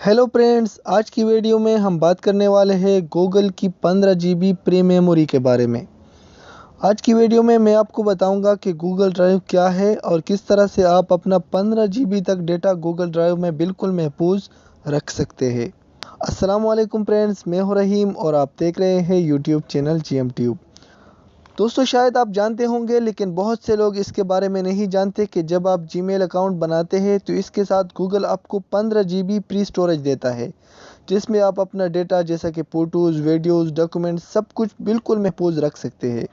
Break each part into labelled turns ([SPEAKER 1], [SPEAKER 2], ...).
[SPEAKER 1] Hello friends, आज की video में हम बात करने वाले हैं गूगल की 15 GB प्री मेमोरी के बारे में। आज की वीडियो में मैं आपको बताऊंगा कि गूगल ड्राइव क्या है और किस तरह से आप अपना 15 GB तक डेटा गूगल ड्राइव में बिल्कुल महफूज रख सकते हैं। अस्सलाम वालेकुम फ्रेंड्स, मैं हूं रहीम और आप देख रहे हैं यूट्यूब चैनल GM ट्यूब। दोस्तों, शायद आप जानते होंगे लेकिन बहुत से लोग इसके बारे में नहीं जानते कि जब आप जीमेल अकाउंट बनाते हैं तो इसके साथ गूगल आपको 15 GB प्री स्टोरेज देता है, जिसमें आप अपना डेटा जैसा कि फ़ोटोज़, वीडियोज़, डॉक्यूमेंट्स सब कुछ बिल्कुल महफूज रख सकते हैं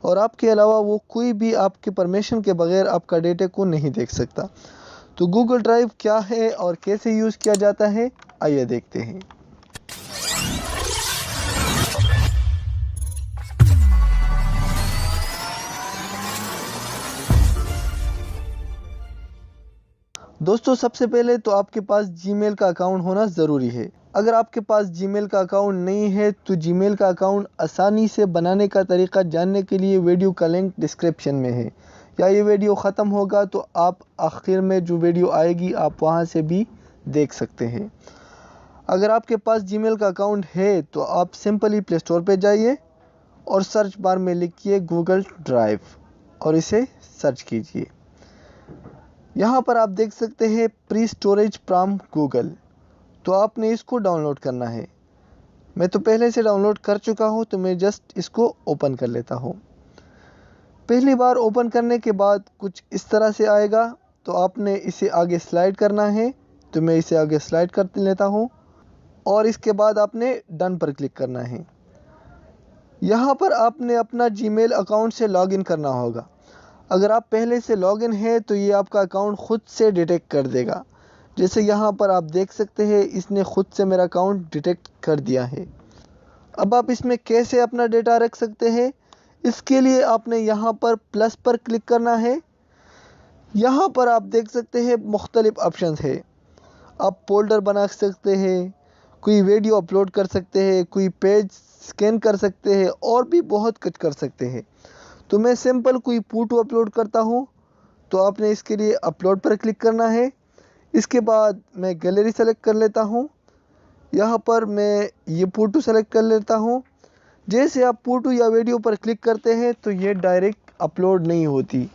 [SPEAKER 1] और आपके अलावा वो कोई भी आपके परमिशन के बगैर आपका डेटा को नहीं देख सकता। तो गूगल ड्राइव क्या है और कैसे यूज़ किया जाता है, आइए देखते हैं। दोस्तों, सबसे पहले तो आपके पास जीमेल का अकाउंट होना ज़रूरी है। अगर आपके पास जीमेल का अकाउंट नहीं है तो जीमेल का अकाउंट आसानी से बनाने का तरीका जानने के लिए वीडियो का लिंक डिस्क्रिप्शन में है, या ये वीडियो ख़त्म होगा तो आप आखिर में जो वीडियो आएगी आप वहां से भी देख सकते हैं। अगर आपके पास जीमेल का अकाउंट है तो आप सिंपली प्ले स्टोर पर जाइए और सर्च बार में लिखिए गूगल ड्राइव और इसे सर्च कीजिए। यहाँ पर आप देख सकते हैं प्री स्टोरेज फ्रॉम गूगल, तो आपने इसको डाउनलोड करना है। मैं तो पहले से डाउनलोड कर चुका हूँ, तो मैं जस्ट इसको ओपन कर लेता हूँ। पहली बार ओपन करने के बाद कुछ इस तरह से आएगा, तो आपने इसे आगे स्लाइड करना है, तो मैं इसे आगे स्लाइड कर लेता हूँ और इसके बाद आपने डन पर क्लिक करना है। यहाँ पर आपने अपना जीमेल अकाउंट से लॉगिन करना होगा। अगर आप पहले से लॉगिन है तो ये आपका अकाउंट खुद से डिटेक्ट कर देगा। जैसे यहाँ पर आप देख सकते हैं, इसने खुद से मेरा अकाउंट डिटेक्ट कर दिया है। अब आप इसमें कैसे अपना डेटा रख सकते हैं, इसके लिए आपने यहाँ पर प्लस पर क्लिक करना है। यहाँ पर आप देख सकते हैं मुख्तलिफ ऑप्शंस है। आप फोल्डर बना सकते हैं, कोई वीडियो अपलोड कर सकते हैं, कोई पेज स्कैन कर सकते हैं और भी बहुत कुछ कर सकते हैं। तो मैं सिंपल कोई फ़ोटो अपलोड करता हूँ, तो आपने इसके लिए अपलोड पर क्लिक करना है। इसके बाद मैं गैलरी सेलेक्ट कर लेता हूँ। यहाँ पर मैं ये फ़ोटो सेलेक्ट कर लेता हूँ। जैसे आप फ़ोटो या वीडियो पर क्लिक करते हैं तो ये डायरेक्ट अपलोड नहीं होती।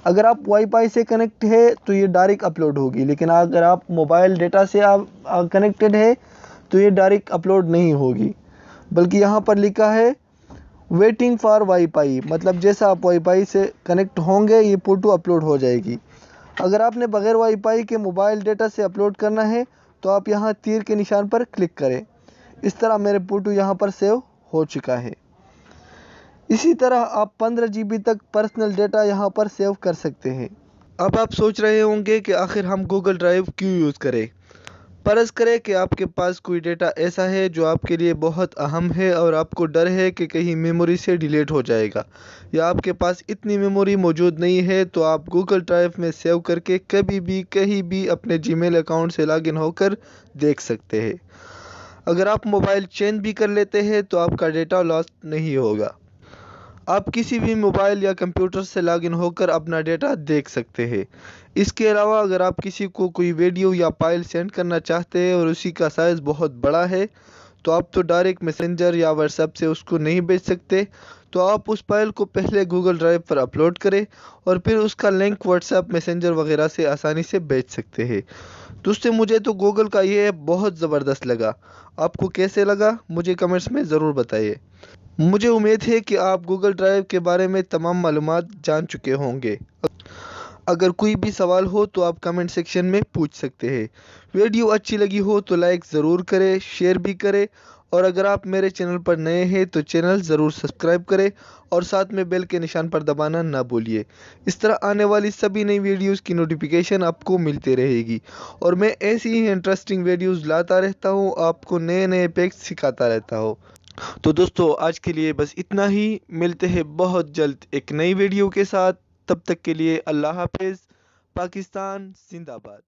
[SPEAKER 1] अगर आप वाईफाई से कनेक्ट है तो ये डायरेक्ट अपलोड होगी, लेकिन अगर आप मोबाइल डेटा से आप कनेक्टेड है तो ये डायरेक्ट अपलोड नहीं होगी, बल्कि यहाँ पर लिखा है वेटिंग फॉर वाईफाई, मतलब जैसा आप वाईफाई से कनेक्ट होंगे ये फ़ोटो अपलोड हो जाएगी। अगर आपने बगैर वाईफाई के मोबाइल डेटा से अपलोड करना है तो आप यहाँ तीर के निशान पर क्लिक करें। इस तरह मेरे फ़ोटो यहाँ पर सेव हो चुका है। इसी तरह आप 15 GB तक पर्सनल डेटा यहाँ पर सेव कर सकते हैं। अब आप सोच रहे होंगे कि आखिर हम गूगल ड्राइव क्यों यूज़ करें। फर्ज करें कि आपके पास कोई डेटा ऐसा है जो आपके लिए बहुत अहम है और आपको डर है कि कहीं मेमोरी से डिलीट हो जाएगा, या आपके पास इतनी मेमोरी मौजूद नहीं है, तो आप गूगल ड्राइव में सेव करके कभी भी कहीं भी अपने जीमेल अकाउंट से लॉगिन होकर देख सकते हैं। अगर आप मोबाइल चेंज भी कर लेते हैं तो आपका डेटा लॉस्ट नहीं होगा। आप किसी भी मोबाइल या कंप्यूटर से लॉगिन होकर अपना डेटा देख सकते हैं। इसके अलावा अगर आप किसी को कोई वीडियो या फाइल सेंड करना चाहते हैं और उसी का साइज़ बहुत बड़ा है, तो आप तो डायरेक्ट मैसेंजर या व्हाट्सएप से उसको नहीं भेज सकते, तो आप उस फाइल को पहले गूगल ड्राइव पर अपलोड करें और फिर उसका लिंक व्हाट्सएप, मैसेंजर वगैरह से आसानी से भेज सकते हैं। दोस्तों, मुझे तो गूगल का ये ऐप बहुत ज़बरदस्त लगा। आपको कैसे लगा मुझे कमेंट्स में ज़रूर बताइए। मुझे उम्मीद है कि आप गूगल ड्राइव के बारे में तमाम मालूमात जान चुके होंगे। अगर कोई भी सवाल हो तो आप कमेंट सेक्शन में पूछ सकते हैं। वीडियो अच्छी लगी हो तो लाइक ज़रूर करें, शेयर भी करें, और अगर आप मेरे चैनल पर नए हैं तो चैनल ज़रूर सब्सक्राइब करें और साथ में बेल के निशान पर दबाना ना भूलिए। इस तरह आने वाली सभी नई वीडियोस की नोटिफिकेशन आपको मिलती रहेगी और मैं ऐसी ही इंटरेस्टिंग वीडियोस लाता रहता हूँ, आपको नए नए फैक्ट्स सिखाता रहता हूँ। तो दोस्तों, आज के लिए बस इतना ही। मिलते हैं बहुत जल्द एक नई वीडियो के साथ। तब तक के लिए अल्लाह हाफिज़। पाकिस्तान जिंदाबाद।